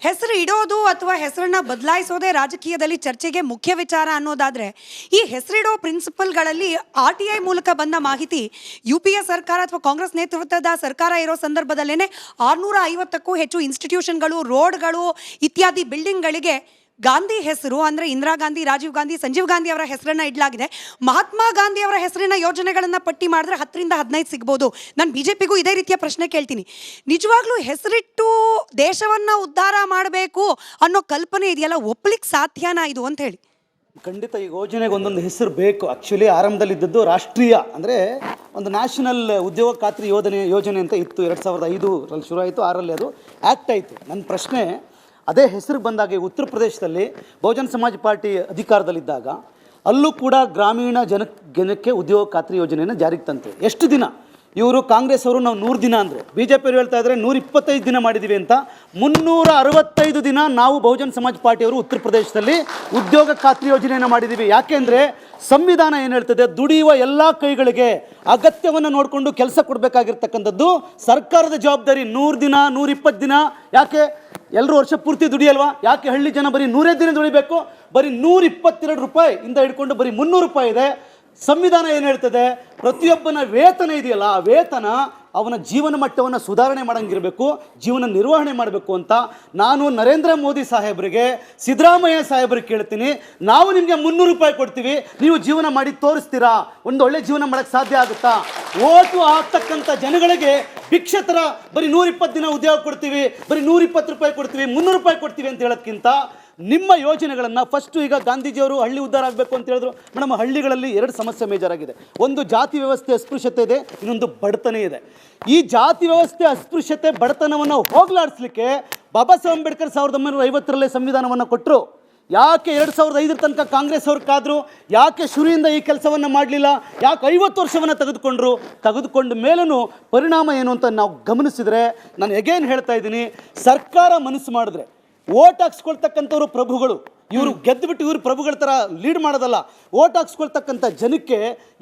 ಹೆಸರು ಇಡೋದು ಅಥವಾ ಹೆಸರನ್ನ ಬದಲಾಯಿಸೋದೇ ರಾಜಕೀಯದಲ್ಲಿ ಚರ್ಚೆಗೆ ಮುಖ್ಯ ವಿಚಾರ ಅನ್ನೋದಾದ್ರೆ, ಈ ಹೆಸರಿಡೋ ಪ್ರಿನ್ಸಿಪಲ್ಗಳಲ್ಲಿ RTI ಮೂಲಕ ಬಂದ ಮಾಹಿತಿ, UPA ಸರ್ಕಾರ ಅಥವಾ ಕಾಂಗ್ರೆಸ್ ನೇತೃತ್ವದ ಸರ್ಕಾರ ಇರೋ ಸಂದರ್ಭದಲ್ಲೇನೆ 650ಕ್ಕೂ ಹೆಚ್ಚು ಇನ್ಸ್ಟಿಟ್ಯೂಷನ್ಗಳು, ರೋಡ್ಗಳು ಇತ್ಯಾದಿ ಬಿಲ್ಡಿಂಗ್ಗಳಿಗೆ ಗಾಂಧಿ ಹೆಸರು ಅಂದರೆ ಇಂದಿರಾ ಗಾಂಧಿ, ರಾಜೀವ್ ಗಾಂಧಿ, ಸಂಜೀವ್ ಗಾಂಧಿ ಅವರ ಹೆಸರನ್ನ ಇಡಲಾಗಿದೆ. ಮಹಾತ್ಮ ಗಾಂಧಿ ಅವರ ಹೆಸರಿನ ಯೋಜನೆಗಳನ್ನು ಪಟ್ಟಿ ಮಾಡಿದ್ರೆ 10ರಿಂದ 15 ಸಿಗ್ಬೋದು. ನಾನು BJPಗೂ ಇದೇ ರೀತಿಯ ಪ್ರಶ್ನೆ ಕೇಳ್ತೀನಿ. ನಿಜವಾಗ್ಲೂ ಹೆಸರಿಟ್ಟು ದೇಶವನ್ನು ಉದ್ಧಾರ ಮಾಡಬೇಕು ಅನ್ನೋ ಕಲ್ಪನೆ ಇದೆಯಲ್ಲ, ಒಪ್ಪಲಿಕ್ಕೆ ಸಾಧ್ಯನಾ ಇದು ಅಂತ ಹೇಳಿ? ಖಂಡಿತ ಈ ಯೋಜನೆಗೆ ಒಂದೊಂದು ಹೆಸರು ಬೇಕು. ಆ್ಯಕ್ಚುಲಿ ಆರಂಭದಲ್ಲಿದ್ದದ್ದು ರಾಷ್ಟ್ರೀಯ ಅಂದರೆ ಒಂದು ನ್ಯಾಷನಲ್ ಉದ್ಯೋಗ ಖಾತ್ರಿ ಯೋಜನೆ ಅಂತ ಇತ್ತು. 2005ರಲ್ಲಿ ಶುರು ಆಯಿತು, 6ರಲ್ಲಿ ಅದು ಆ್ಯಕ್ಟ್ ಆಯಿತು. ನನ್ನ ಪ್ರಶ್ನೆ, ಅದೇ ಹೆಸರು ಬಂದಾಗ ಉತ್ತರ ಪ್ರದೇಶದಲ್ಲಿ ಬಹುಜನ ಸಮಾಜ್ ಪಾರ್ಟಿ ಅಧಿಕಾರದಲ್ಲಿದ್ದಾಗ ಅಲ್ಲೂ ಕೂಡ ಗ್ರಾಮೀಣ ಜನಕ್ಕೆ ಉದ್ಯೋಗ ಖಾತ್ರಿ ಯೋಜನೆಯನ್ನು ಜಾರಿಗೆ ತಂತು. ಎಷ್ಟು ದಿನ? ಇವರು ಕಾಂಗ್ರೆಸ್ ಅವರು ನಾವು 100 ದಿನ ಅಂದರೆ, BJP ಅವರು ಹೇಳ್ತಾ ಇದ್ದಾರೆ 125 ದಿನ ಮಾಡಿದ್ದೀವಿ ಅಂತ. 365 ದಿನ ನಾವು ಬಹುಜನ ಸಮಾಜ್ ಪಾರ್ಟಿಯವರು ಉತ್ತರ ಪ್ರದೇಶದಲ್ಲಿ ಉದ್ಯೋಗ ಖಾತ್ರಿ ಯೋಜನೆಯನ್ನು ಮಾಡಿದ್ದೀವಿ. ಯಾಕೆಂದರೆ ಸಂವಿಧಾನ ಏನು ಹೇಳ್ತದೆ, ದುಡಿಯುವ ಎಲ್ಲ ಕೈಗಳಿಗೆ ಅಗತ್ಯವನ್ನು ನೋಡಿಕೊಂಡು ಕೆಲಸ ಕೊಡಬೇಕಾಗಿರ್ತಕ್ಕಂಥದ್ದು ಸರ್ಕಾರದ ಜವಾಬ್ದಾರಿ. 100 ದಿನ 120 ದಿನ ಯಾಕೆ? ಎಲ್ಲರೂ ವರ್ಷ ಪೂರ್ತಿ ದುಡಿಯಲ್ವಾ? ಯಾಕೆ ಹಳ್ಳಿ ಜನ ಬರೀ 100 ದಿನ ದುಡಿಬೇಕು? ಬರೀ 122 ರೂಪಾಯಿ ಇಂದ ಹಿಡ್ಕೊಂಡು ಬರೀ 300 ರೂಪಾಯಿ ಇದೆ. ಸಂವಿಧಾನ ಏನು ಹೇಳ್ತದೆ, ಪ್ರತಿಯೊಬ್ಬನ ವೇತನ ಇದೆಯಲ್ಲ, ಆ ವೇತನ ಅವನ ಜೀವನ ಮಟ್ಟವನ್ನು ಸುಧಾರಣೆ ಮಾಡೋಂಗಿರಬೇಕು, ಜೀವನ ನಿರ್ವಹಣೆ ಮಾಡಬೇಕು ಅಂತ. ನಾನು ನರೇಂದ್ರ ಮೋದಿ ಸಾಹೇಬರಿಗೆ, ಸಿದ್ದರಾಮಯ್ಯ ಸಾಹೇಬ್ರಿಗೆ ಕೇಳ್ತೀನಿ, ನಾವು ನಿಮಗೆ 300 ರೂಪಾಯಿ ಕೊಡ್ತೀವಿ, ನೀವು ಜೀವನ ಮಾಡಿ ತೋರಿಸ್ತೀರಾ? ಒಂದು ಒಳ್ಳೆ ಜೀವನ ಮಾಡೋಕ್ಕೆ ಸಾಧ್ಯ ಆಗುತ್ತಾ? ಓಟು ಹಾಕ್ತಕ್ಕಂಥ ಜನಗಳಿಗೆ ಭಿಕ್ಷೆ ಥರ ಬರೀ 120 ದಿನ ಉದ್ಯೋಗ ಕೊಡ್ತೀವಿ, ಬರೀ 120 ರೂಪಾಯಿ ಕೊಡ್ತೀವಿ, 300 ರೂಪಾಯಿ ಕೊಡ್ತೀವಿ ಅಂತ ಹೇಳೋದಕ್ಕಿಂತ ನಿಮ್ಮ ಯೋಜನೆಗಳನ್ನು ಫಸ್ಟು, ಈಗ ಗಾಂಧೀಜಿಯವರು ಹಳ್ಳಿ ಉದ್ಧಾರ ಆಗಬೇಕು ಅಂತ ಹೇಳಿದ್ರು. ಮೇಡಮ್, ಹಳ್ಳಿಗಳಲ್ಲಿ 2 ಸಮಸ್ಯೆ ಮೇಜರ್ ಆಗಿದೆ. ಒಂದು ಜಾತಿ ವ್ಯವಸ್ಥೆ ಅಸ್ಪೃಶ್ಯತೆ ಇದೆ, ಇನ್ನೊಂದು ಬಡತನ ಇದೆ. ಈ ಜಾತಿ ವ್ಯವಸ್ಥೆ ಅಸ್ಪೃಶ್ಯತೆ ಬಡತನವನ್ನು ಹೋಗಲಾಡಿಸ್ಲಿಕ್ಕೆ ಬಾಬಾ ಸಾಹೇಬ್ ಅಂಬೇಡ್ಕರ್ 1950ರಲ್ಲಿ ಸಂವಿಧಾನವನ್ನು ಕೊಟ್ಟರು. ಯಾಕೆ 2005 ತನಕ ಕಾಂಗ್ರೆಸ್ ಅವ್ರು ಕಾದ್ರು? ಯಾಕೆ ಶುರುವಿಂದ ಈ ಕೆಲಸವನ್ನು ಮಾಡಲಿಲ್ಲ? ಯಾಕೆ 50 ವರ್ಷವನ್ನು ತೆಗೆದುಕೊಂಡ ಮೇಲೂ ಪರಿಣಾಮ ಏನು ಅಂತ ನಾವು ಗಮನಿಸಿದರೆ, ನಾನು ಎಗೇನ್ ಹೇಳ್ತಾ ಇದ್ದೀನಿ, ಸರ್ಕಾರ ಮನಸ್ಸು ಮಾಡಿದ್ರೆ ಓಟ್ ಹಾಕ್ಸ್ಕೊಳ್ತಕ್ಕಂಥವ್ರು ಪ್ರಭುಗಳು, ಇವರು ಗೆದ್ದುಬಿಟ್ಟು ಇವರು ಪ್ರಭುಗಳ ಥರ ಲೀಡ್ ಮಾಡೋದಲ್ಲ. ಓಟ್ ಹಾಕ್ಸ್ಕೊಳ್ತಕ್ಕಂಥ ಜನಕ್ಕೆ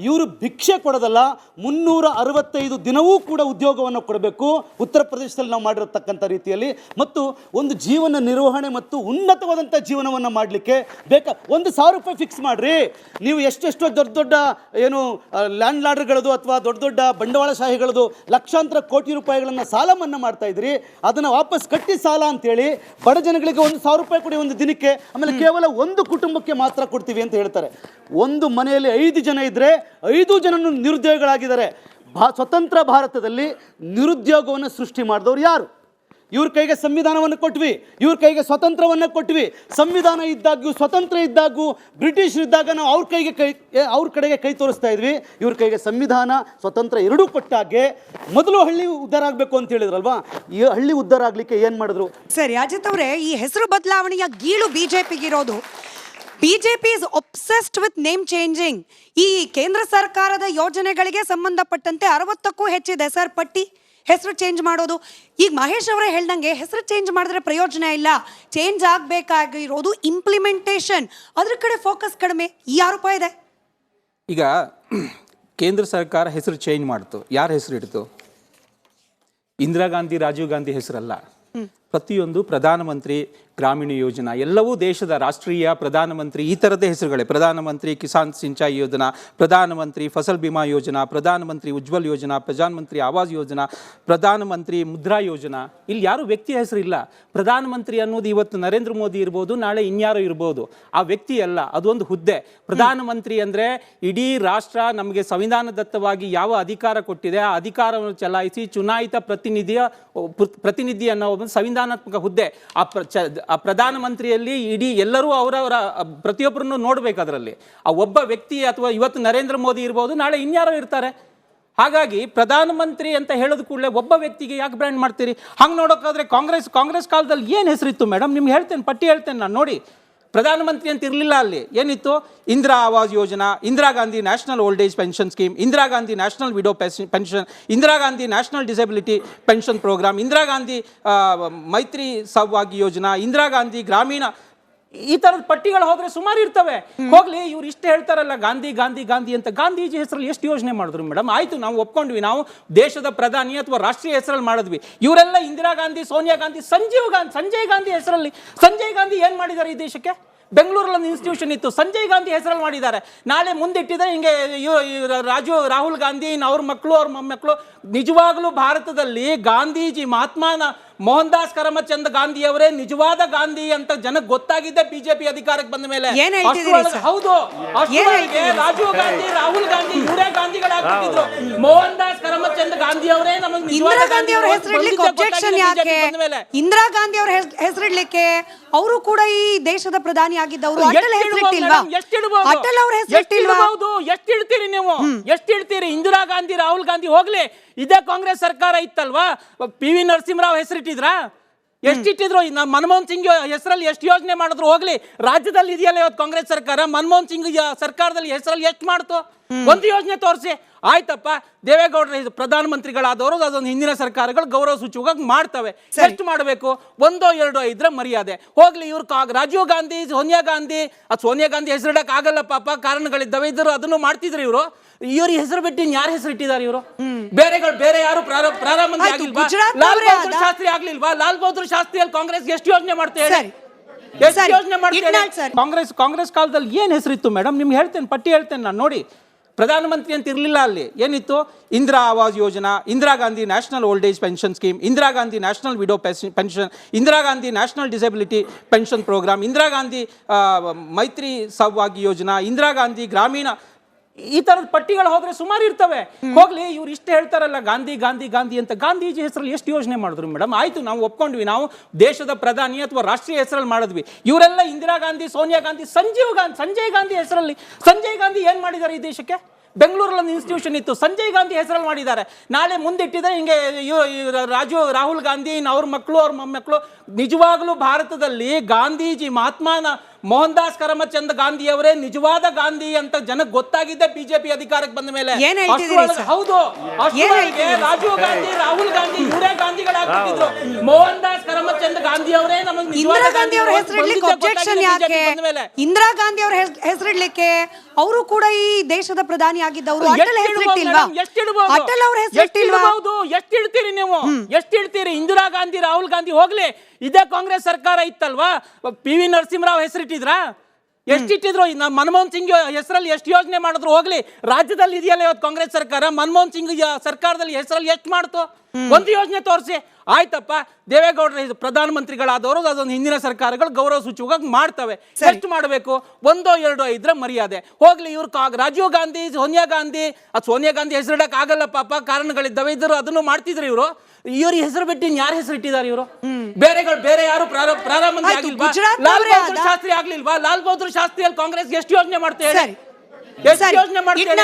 ಇವರು ಭಿಕ್ಷೆ ಕೊಡೋದಲ್ಲ, 365 ದಿನವೂ ಕೂಡ ಉದ್ಯೋಗವನ್ನು ಕೊಡಬೇಕು ಉತ್ತರ ಪ್ರದೇಶದಲ್ಲಿ ನಾವು ಮಾಡಿರತಕ್ಕಂಥ ರೀತಿಯಲ್ಲಿ. ಮತ್ತು ಒಂದು ಜೀವನ ನಿರ್ವಹಣೆ ಮತ್ತು ಉನ್ನತವಾದಂಥ ಜೀವನವನ್ನು ಮಾಡಲಿಕ್ಕೆ $1,000 ರೂಪಾಯಿ ಫಿಕ್ಸ್ ಮಾಡಿರಿ. ನೀವು ಎಷ್ಟೆಷ್ಟೋ ದೊಡ್ಡ ಏನು ಲ್ಯಾಂಡ್ ಲಾರ್ಡ್ಗಳದು ಅಥವಾ ದೊಡ್ಡ ಬಂಡವಾಳಶಾಹಿಗಳದು ಲಕ್ಷಾಂತರ ಕೋಟಿ ರೂಪಾಯಿಗಳನ್ನು ಸಾಲ ಮನ್ನಾ ಮಾಡ್ತಾ ಇದ್ರಿ, ಅದನ್ನು ವಾಪಸ್ ಕಟ್ಟಿ ಸಾಲ ಅಂತೇಳಿ ಬಡ ಜನಗಳಿಗೆ $1,000 ರೂಪಾಯಿ ಕೊಡಿ ಒಂದು ದಿನಕ್ಕೆ. ಆಮೇಲೆ ಕೇವಲ ಒಂದು ಕುಟುಂಬಕ್ಕೆ ಮಾತ್ರ ಕೊಡ್ತೀವಿ ಅಂತ ಹೇಳ್ತಾರೆ. ಒಂದು ಮನೆಯಲ್ಲಿ 5 ಜನ ಇದ್ದರೆ 5 ಜನನು ನಿರುದ್ಯೋಗಿಗಳಾಗಿದ್ದಾರೆ. ಸ್ವತಂತ್ರ ಭಾರತದಲ್ಲಿ ನಿರುದ್ಯೋಗವನ್ನು ಸೃಷ್ಟಿ ಮಾಡಿದವರು ಯಾರು? ಇವ್ರ ಕೈಗೆ ಸಂವಿಧಾನವನ್ನು ಕೊಟ್ವಿ, ಇವ್ರ ಕೈಗೆ ಸ್ವತಂತ್ರವನ್ನು ಕೊಟ್ವಿ. ಸಂವಿಧಾನ ಇದ್ದಾಗೂ ಸ್ವತಂತ್ರ ಇದ್ದಾಗೂ ಬ್ರಿಟಿಷರಿದ್ದಾಗ ನಾವು ಅವ್ರ ಕಡೆಗೆ ಕೈ ತೋರಿಸ್ತಾ ಇದ್ವಿ. ಇವ್ರ ಕೈಗೆ ಸಂವಿಧಾನ ಸ್ವತಂತ್ರ ಎರಡೂ ಕೊಟ್ಟಾಗೆ ಮೊದಲು ಹಳ್ಳಿ ಉದ್ಧಾರ ಆಗಬೇಕು ಅಂತ ಹೇಳಿದ್ರಲ್ವಾ? ಈ ಹಳ್ಳಿ ಉದ್ಧಾರ ಆಗಲಿಕ್ಕೆ ಏನು ಮಾಡಿದ್ರು? ಸರಿ ಅಜಿತ್ ಅವರೇ, ಈ ಹೆಸರು ಬದಲಾವಣೆಯ ಗೀಳು BJPಗಿರೋದು. BJP is obsessed with name changing. ಈ ಕೇಂದ್ರ ಸರ್ಕಾರದ ಯೋಜನೆಗಳಿಗೆ ಸಂಬಂಧಪಟ್ಟಂತೆ 60ಕ್ಕೂ ಹೆಚ್ಚಿದ ಹೆಸರು ಪಟ್ಟಿ, ಹೆಸರು ಚೇಂಜ್ ಮಾಡೋದು. ಈಗ ಮಹೇಶ್ ಅವರೇ ಹೇಳ್ದಂಗೆ ಹೆಸರು ಚೇಂಜ್ ಮಾಡಿದ್ರೆ ಪ್ರಯೋಜನ ಇಲ್ಲ, ಚೇಂಜ್ ಆಗಬೇಕಾಗಿರೋದು ಇಂಪ್ಲಿಮೆಂಟೇಷನ್, ಅದ್ರ ಕಡೆ ಫೋಕಸ್ ಕಡಿಮೆ. ಈ ಆರೋಪ ಇದೆ. ಈಗ ಕೇಂದ್ರ ಸರ್ಕಾರ ಹೆಸರು ಚೇಂಜ್ ಮಾಡ್ತು, ಯಾರ ಹೆಸರು ಇಡ್ತು? ಇಂದಿರಾ ಗಾಂಧಿ, ರಾಜೀವ್ ಗಾಂಧಿ ಹೆಸರಲ್ಲ. ಪ್ರತಿಯೊಂದು ಪ್ರಧಾನಮಂತ್ರಿ ಗ್ರಾಮೀಣ ಯೋಜನಾ ಎಲ್ಲವೂ ದೇಶದ ರಾಷ್ಟ್ರೀಯ ಪ್ರಧಾನಮಂತ್ರಿ ಈ ಥರದ್ದೇ ಹೆಸರುಗಳೇ. ಪ್ರಧಾನಮಂತ್ರಿ ಕಿಸಾನ್ ಸಿಂಚಾಯಿ ಯೋಜನಾ, ಪ್ರಧಾನಮಂತ್ರಿ ಫಸಲ್ ಬಿಮಾ ಯೋಜನಾ, ಪ್ರಧಾನಮಂತ್ರಿ ಉಜ್ವಲ್ ಯೋಜನಾ, ಪ್ರಧಾನಮಂತ್ರಿ ಆವಾಸ್ ಯೋಜನಾ, ಪ್ರಧಾನಮಂತ್ರಿ ಮುದ್ರಾ ಯೋಜನಾ. ಇಲ್ಲಿ ಯಾರು ವ್ಯಕ್ತಿಯ ಹೆಸರಿಲ್ಲ. ಪ್ರಧಾನಮಂತ್ರಿ ಅನ್ನೋದು ಇವತ್ತು ನರೇಂದ್ರ ಮೋದಿ ಇರ್ಬೋದು, ನಾಳೆ ಇನ್ಯಾರೋ ಇರ್ಬೋದು, ಆ ವ್ಯಕ್ತಿ ಅಲ್ಲ, ಅದೊಂದು ಹುದ್ದೆ. ಪ್ರಧಾನಮಂತ್ರಿ ಅಂದರೆ ಇಡೀ ರಾಷ್ಟ್ರ ನಮಗೆ ಸಂವಿಧಾನದತ್ತವಾಗಿ ಯಾವ ಅಧಿಕಾರ ಕೊಟ್ಟಿದೆ ಆ ಅಧಿಕಾರವನ್ನು ಚಲಾಯಿಸಿ ಚುನಾಯಿತ ಪ್ರತಿನಿಧಿ ಅನ್ನೋ ಒಂದು ಸಂವಿಧಾನಾತ್ಮಕ ಹುದ್ದೆ. ಆ ಪ್ರಧಾನಮಂತ್ರಿಯಲ್ಲಿ ಇಡೀ ಎಲ್ಲರೂ ಅವರವರ ಪ್ರತಿಯೊಬ್ಬರನ್ನು ನೋಡ್ಬೇಕು. ಅದರಲ್ಲಿ ಆ ಒಬ್ಬ ವ್ಯಕ್ತಿ ಅಥವಾ ಇವತ್ತು ನರೇಂದ್ರ ಮೋದಿ ಇರ್ಬೋದು, ನಾಳೆ ಇನ್ಯಾರೋ ಇರ್ತಾರೆ. ಹಾಗಾಗಿ ಪ್ರಧಾನಮಂತ್ರಿ ಅಂತ ಹೇಳೋದು ಕೂಡಲೇ ಒಬ್ಬ ವ್ಯಕ್ತಿಗೆ ಯಾಕೆ ಬ್ರ್ಯಾಂಡ್ ಮಾಡ್ತೀರಿ? ಹಂಗೆ ನೋಡೋಕ್ಕಾದ್ರೆ ಕಾಂಗ್ರೆಸ್ ಕಾಲದಲ್ಲಿ ಏನು ಹೆಸರಿತ್ತು ಮೇಡಮ್? ನಿಮ್ಗೆ ಹೇಳ್ತೇನೆ, ಪಟ್ಟಿ ಹೇಳ್ತೇನೆ ನಾನು. ನೋಡಿ, ಪ್ರಧಾನಮಂತ್ರಿ ಅಂತ ಇರಲಿಲ್ಲ. ಅಲ್ಲಿ ಏನಿತ್ತು? Indira Awas Yojana, Indira Gandhi national old age pension scheme, Indira Gandhi national widow pension, Indira Gandhi national disability pension programme, Indira Gandhi Maitri Saubhagya ಯೋಜನಾ, ಇಂದಿರಾ ಗಾಂಧಿ ಗ್ರಾಮೀಣ ಈ ತರದ ಪಟ್ಟಿಗಳು ಹೋದ್ರೆ ಸುಮಾರು ಇರ್ತವೆ. ಹೋಗ್ಲಿ, ಇವ್ರು ಇಷ್ಟು ಹೇಳ್ತಾರಲ್ಲ ಗಾಂಧಿ ಗಾಂಧಿ ಗಾಂಧಿ ಅಂತ. ಗಾಂಧೀಜಿ ಹೆಸರಲ್ಲಿ ಎಷ್ಟು ಯೋಜನೆ ಮಾಡಿದ್ರು ಮೇಡಮ್? ಆಯ್ತು, ನಾವು ಒಪ್ಕೊಂಡ್ವಿ, ನಾವು ದೇಶದ ಪ್ರಧಾನಿ ಅಥವಾ ರಾಷ್ಟ್ರೀಯ ಹೆಸರಲ್ಲಿ ಮಾಡಿದ್ವಿ. ಇವರೆಲ್ಲ ಇಂದಿರಾ ಗಾಂಧಿ, ಸೋನಿಯಾ ಗಾಂಧಿ, ಸಂಜಯ್ ಗಾಂಧಿ ಹೆಸರಲ್ಲಿ. ಸಂಜಯ್ ಗಾಂಧಿ ಏನ್ ಮಾಡಿದ್ದಾರೆ ಈ ದೇಶಕ್ಕೆ? ಬೆಂಗಳೂರಲ್ಲಿ ಒಂದು ಇನ್ಸ್ಟಿಟ್ಯೂಷನ್ ಇತ್ತು, ಸಂಜಯ್ ಗಾಂಧಿ ಹೆಸರಲ್ಲಿ ಮಾಡಿದ್ದಾರೆ. ನಾಳೆ ಮುಂದಿಟ್ಟಿದ್ರೆ ಹಿಂಗೆ ರಾಹುಲ್ ಗಾಂಧಿ ಅವ್ರ ಮಕ್ಕಳು ಅವ್ರ ಮೊಮ್ಮಕ್ಕಳು. ನಿಜವಾಗ್ಲೂ ಭಾರತದಲ್ಲಿ ಗಾಂಧೀಜಿ, ಮೋಹನ್ ದಾಸ್ ಕರಮಚಂದ್ ಗಾಂಧಿ ಅವರೇ ನಿಜವಾದ ಗಾಂಧಿ ಅಂತ ಜನಕ್ಕೆ ಗೊತ್ತಾಗಿದ್ದೆ ಬಿಜೆಪಿ ಅಧಿಕಾರಕ್ಕೆ ಬಂದ ಮೇಲೆ. ಹೌದು, ರಾಜೀವ್ ಗಾಂಧಿ, ರಾಹುಲ್ ಗಾಂಧಿ ಇವರೇ ಗಾಂಧಿಗಳಾಗ್ಬಿಟ್ಟಿದ್ರು. ಮೋಹನ್ ದಾಸ್ ಕರಮಚಂದ್ ಗಾಂಧಿ ಅವರೇ ನಮಗೆ ಇಂದಿರಾ ಗಾಂಧಿ ಅವರ ಹೆಸರಿಡ್ಲಿಕ್ಕೆ ಅಬ್ಜೆಕ್ಷನ್ ಯಾಕೆ? ಇಂದಿರಾ ಗಾಂಧಿ ಅವರ ಹೆಸರಿಡ್ಲಿಕ್ಕೆ ಅವರು ಕೂಡ ಈ ದೇಶದ ಪ್ರಧಾನಿ ಆಗಿದ್ದವರು. ಅಟಲ್ ಹೆಸರಿಟ್ಟಿಲ್ವಾ? ಅಟಲ್ ಅವರ ಹೆಸರಿಟ್ಟಿಲ್ವಾ? ಎಷ್ಟು ಇಡ್ತೀರಿ ನೀವು? ಎಷ್ಟು ಇಡ್ತೀರಿ? ಇಂದಿರಾ ಗಾಂಧಿ, ರಾಹುಲ್ ಗಾಂಧಿ ಹೋಗ್ಲಿ, ಇದೇ ಕಾಂಗ್ರೆಸ್ ಸರ್ಕಾರ ಇತ್ತಲ್ವಾ, PV ನರಸಿಂಹರಾವ್ ಹೆಸರಿಟ್ಟಿದ್ರಾ? ಎಷ್ಟಿಟ್ಟಿದ್ರು? ಮನಮೋಹನ್ ಸಿಂಗ್ ಹೆಸರಲ್ಲಿ ಎಷ್ಟು ಯೋಜನೆ ಮಾಡಿದ್ರು? ಹೋಗ್ಲಿ, ರಾಜ್ಯದಲ್ಲಿ ಇದೆಯಲ್ಲ ಇವತ್ತು ಕಾಂಗ್ರೆಸ್ ಸರ್ಕಾರ, ಮನಮೋಹನ್ ಸಿಂಗ್ ಸರ್ಕಾರದಲ್ಲಿ ಹೆಸರಲ್ಲಿ ಎಷ್ಟು ಮಾಡ್ತು? ಒಂದು ಯೋಜನೆ ತೋರಿಸಿ. ಆಯ್ತಪ್ಪ, ದೇವೇಗೌಡರ ಪ್ರಧಾನಮಂತ್ರಿಗಳಾದವರು ಅದೊಂದು ಹಿಂದಿನ ಸರ್ಕಾರಗಳು ಗೌರವ ಸೂಚಕವಾಗಿ ಮಾಡ್ತವೆ. ಎಷ್ಟು ಮಾಡಬೇಕು? 1 2 ಇದ್ರೆ ಮರ್ಯಾದೆ. ಹೋಗ್ಲಿ, ಇವ್ರು ರಾಜೀವ್ ಗಾಂಧಿ, ಸೋನಿಯಾ ಗಾಂಧಿ ಹೆಸರಿಡಕ್ ಆಗಲ್ಲ ಪಾಪ, ಕಾರಣಗಳಿದ್ದಾವೆ. ಇದ್ರು ಅದನ್ನು ಮಾಡ್ತಿದ್ರು ಇವರು. ಇವ್ರ ಹೆಸರು ಬಿಟ್ಟು ಯಾರ ಹೆಸರು ಇಟ್ಟಿದ್ದಾರೆ ಇವರು? ಬೇರೆ ಯಾರು ಪ್ರಧಾನಮಂತ್ರಿ ಆಗಿಲ್ವಾ? ಲಾಲ್ ಬಹದ್ದೂರ್ ಶಾಸ್ತ್ರಿ ಆಗ್ಲಿಲ್ವಾ? ಲಾಲ್ ಬಹದ್ದೂರ್ ಶಾಸ್ತ್ರಿ ಅಲ್ಲಿ ಕಾಂಗ್ರೆಸ್ ಎಷ್ಟು ಯೋಜನೆ ಮಾಡ್ತೇವೆ? ಎಷ್ಟು ಯೋಜನೆ ಮಾಡ್ತೇವೆ? ಕಾಂಗ್ರೆಸ್ ಕಾಲದಲ್ಲಿ ಏನ್ ಹೆಸರಿತ್ತು ಮೇಡಮ್? ನಿಮ್ಗೆ ಹೇಳ್ತೇನೆ, ಪಟ್ಟಿ ಹೇಳ್ತೇನೆ ನಾನು. ನೋಡಿ, ಪ್ರಧಾನಮಂತ್ರಿ ಅಂತ ಇರಲಿಲ್ಲ ಅಲ್ಲಿ. ಏನಿತ್ತು? Indira Awas Yojana, Indira Gandhi national old age pension scheme, Indira Gandhi national widow pension, Indira Gandhi national disability pension programme, Indira Gandhi Maitri Sahbhagi ಯೋಜನಾ, ಇಂದಿರಾ ಗಾಂಧಿ ಗ್ರಾಮೀಣ. ಈ ತರದ ಪಟ್ಟಿಗಳು ಹೋದ್ರೆ ಸುಮಾರು ಇರ್ತವೆ. ಹೋಗ್ಲಿ, ಇವ್ರು ಇಷ್ಟು ಹೇಳ್ತಾರಲ್ಲ ಗಾಂಧಿ ಗಾಂಧಿ ಗಾಂಧಿ ಅಂತ. ಗಾಂಧೀಜಿ ಹೆಸರಲ್ಲಿ ಎಷ್ಟು ಯೋಜನೆ ಮಾಡಿದ್ರು ಮೇಡಮ್? ಆಯ್ತು, ನಾವು ಒಪ್ಕೊಂಡ್ವಿ, ನಾವು ದೇಶದ ಪ್ರಧಾನಿ ಅಥವಾ ರಾಷ್ಟ್ರೀಯ ಹೆಸರಲ್ಲಿ ಮಾಡಿದ್ವಿ. ಇವರೆಲ್ಲ ಇಂದಿರಾ ಗಾಂಧಿ, ಸೋನಿಯಾ ಗಾಂಧಿ, ಸಂಜಯ್ ಗಾಂಧಿ ಹೆಸರಲ್ಲಿ. ಸಂಜಯ್ ಗಾಂಧಿ ಏನ್ ಮಾಡಿದ್ದಾರೆ ಈ ದೇಶಕ್ಕೆ? ಬೆಂಗಳೂರಲ್ಲಿ ಒಂದು ಇನ್ಸ್ಟಿಟ್ಯೂಷನ್ ಇತ್ತು, ಸಂಜಯ್ ಗಾಂಧಿ ಹೆಸರಲ್ಲಿ ಮಾಡಿದ್ದಾರೆ. ನಾಳೆ ಮುಂದಿಟ್ಟಿದ್ರೆ ಹಿಂಗೆ ರಾಹುಲ್ ಗಾಂಧಿ ಅವ್ರ ಮಕ್ಕಳು ಅವ್ರ ಮೊಮ್ಮಕ್ಕಳು. ನಿಜವಾಗ್ಲೂ ಭಾರತದಲ್ಲಿ ಗಾಂಧೀಜಿ, ಮೋಹನ್ ದಾಸ್ ಕರಮಚಂದ್ ಗಾಂಧಿ ಅವರೇ ನಿಜವಾದ ಗಾಂಧಿ ಅಂತ ಜನಕ್ಕೆ ಗೊತ್ತಾಗಿದ್ದೆ ಬಿಜೆಪಿ ಅಧಿಕಾರಕ್ಕೆ ಬಂದ ಮೇಲೆ. ಹೌದು, ರಾಜೀವ್ ಗಾಂಧಿ, ರಾಹುಲ್ ಗಾಂಧಿ ಇವರೇ ಗಾಂಧಿಗಳಾಗ್ಬಿಟ್ಟಿದ್ರು. ಮೋಹನ್ ದಾಸ್ ಕರಮಚಂದ್ ಗಾಂಧಿ ಅವರೇ ನಮಗೆ. ಇಂದಿರಾ ಗಾಂಧಿ ಅವರ ಹೆಸರಿಡ್ಲಿಕ್ಕೆ ಅಬ್ಜೆಕ್ಷನ್ ಯಾಕೆ? ಇಂದಿರಾ ಗಾಂಧಿ ಅವರ ಹೆಸರಿಡ್ಲಿಕ್ಕೆ ಅವರು ಕೂಡ ಈ ದೇಶದ ಪ್ರಧಾನಿ ಆಗಿದ್ದವರು. ಅಟಲ್ ಹೆಸರಿಟ್ಟಿಲ್ವಾ? ಅಟಲ್ ಅವರ ಹೆಸರಿಟ್ಟಿಲ್ವಾ? ಎಷ್ಟು ಇಡ್ತೀರಿ ನೀವು? ಎಷ್ಟು ಇಡ್ತೀರಿ? ಇಂದಿರಾ ಗಾಂಧಿ, ರಾಹುಲ್ ಗಾಂಧಿ ಹೋಗ್ಲಿ, ಇದೇ ಕಾಂಗ್ರೆಸ್ ಸರ್ಕಾರ ಇತ್ತಲ್ವಾ, PV ನರಸಿಂಹರಾವ್ ಹೆಸರಿಟ್ಟಿದ್ರಾ? ಎಷ್ಟಿಟ್ಟಿದ್ರು? ಮನಮೋಹನ್ ಸಿಂಗ್ ಹೆಸರಲ್ಲಿ ಎಷ್ಟು ಯೋಜನೆ ಮಾಡಿದ್ರು? ಹೋಗ್ಲಿ, ರಾಜ್ಯದಲ್ಲಿ ಇದೆಯಲ್ಲ ಇವತ್ತು ಕಾಂಗ್ರೆಸ್ ಸರ್ಕಾರ, ಮನಮೋಹನ್ ಸಿಂಗ್ ಸರ್ಕಾರದಲ್ಲಿ ಹೆಸರಲ್ಲಿ ಎಷ್ಟು ಮಾಡ್ತು? ಒಂದು ಯೋಜನೆ ತೋರಿಸಿ. ಆಯ್ತಪ್ಪ, ದೇವೇಗೌಡರ ಪ್ರಧಾನಮಂತ್ರಿಗಳಾದವರು ಅದೊಂದು ಹಿಂದಿನ ಸರ್ಕಾರಗಳು ಗೌರವ ಸೂಚಕವಾಗಿ ಮಾಡ್ತವೆ. ಎಷ್ಟು ಮಾಡಬೇಕು? 1 2 ಇದ್ರೆ ಮರ್ಯಾದೆ. ಹೋಗ್ಲಿ, ಇವ್ರು ರಾಜೀವ್ ಗಾಂಧಿ, ಸೋನಿಯಾ ಗಾಂಧಿ ಹೆಸರಿಡಕ್ ಆಗಲ್ಲ ಪಾಪ, ಕಾರಣಗಳಿದ್ದಾವೆ. ಇದ್ರು ಅದನ್ನು ಮಾಡ್ತಿದ್ರು ಇವರು. ಇವ್ರ ಹೆಸರು ಬಿಟ್ಟು ಯಾರ ಹೆಸರು ಇಟ್ಟಿದ್ದಾರೆ ಇವರು? ಬೇರೆ ಯಾರು ಪ್ರಧಾನಮಂತ್ರಿ ಆಗಿಲ್ವಾ? ಲಾಲ್ ಬಹದ್ದೂರ್ ಶಾಸ್ತ್ರಿ ಆಗ್ಲಿಲ್ವಾ? ಲಾಲ್ ಬಹದ್ದೂರ್ ಶಾಸ್ತ್ರಿ ಅಲ್ಲಿ ಕಾಂಗ್ರೆಸ್ ಎಷ್ಟು ಯೋಜನೆ ಮಾಡ್ತೇವೆ? ಎಷ್ಟು ಯೋಜನೆ ಮಾಡ್ತೇವೆ?